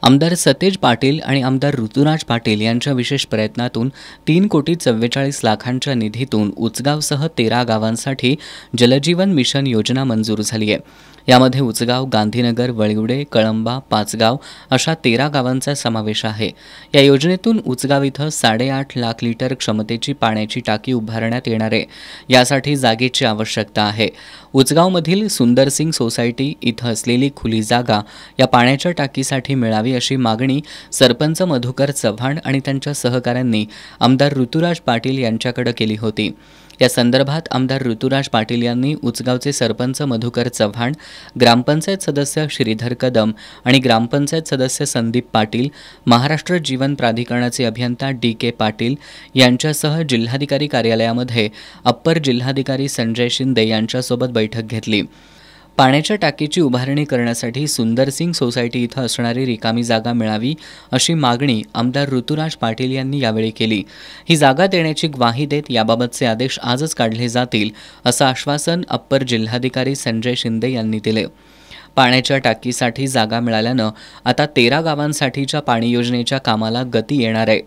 आमदार सतेज पाटील आणि आमदार ऋतुराज पाटील यांच्या विशेष प्रयत्नातून 3,44,00,000च्या निधीतून उचगावसह 13 गावांसाठी जलजीवन मिशन योजना मंजूर झाली आहे। यामध्ये उचगाव, गांधीनगर, वळिवडे, कळंबा, पाचगाव अशा 13 गावांचा समावेश आहे। या योजनेतून उचगाव इथं 8.5 लाख लिटर क्षमतेची पाण्याची टाकी उभारण्यात येणार आहे। यासाठी जागेची आवश्यकता आहे। उचगावमधील सुंदरसिंग सोसायटी इथं असलेली खुली जागा या पाण्याच्या टाकीसाठी मिळावी अशी मागणी सरपंच मधुकर चव्हाण आणि त्यांच्या सहकाऱ्यांनी आमदार ऋतुराज पाटील यांच्याकडे केली होती। या संदर्भात आमदार ऋतुराज पाटील यांनी उचगावचे सरपंच मधुकर चव्हाण, ग्रामपंचायत सदस्य श्रीधर कदम आणि ग्रामपंचायत सदस्य संदीप पाटील, महाराष्ट्र जीवन प्राधिकरणाचे अभियंता DK पाटील यांच्यासह जिल्हाधिकारी कार्यालयामध्ये अप्पर जिल्हाधिकारी संजय शिंदे यांच्यासोबत बैठक घेतली। पाण्याच्या टाकीची उभारणी करण्यासाठी सुंदरसिंग सोसायटी इथं असणारी रिकामी जागा मिळावी अशी मागणी आमदार ऋतुराज पाटील यांनी यावेळी केली। ही जागा देण्याची ग्वाही देत याबाबतचे आदेश आजच काढले जातील असं आश्वासन अप्पर जिल्हाधिकारी संजय शिंदे यांनी दिले। पाण्याच्या टाकीसाठी जागा मिळाल्यानं आता 13 गावांसाठीच्या पाणी योजनेच्या कामाला गती येणार आहे।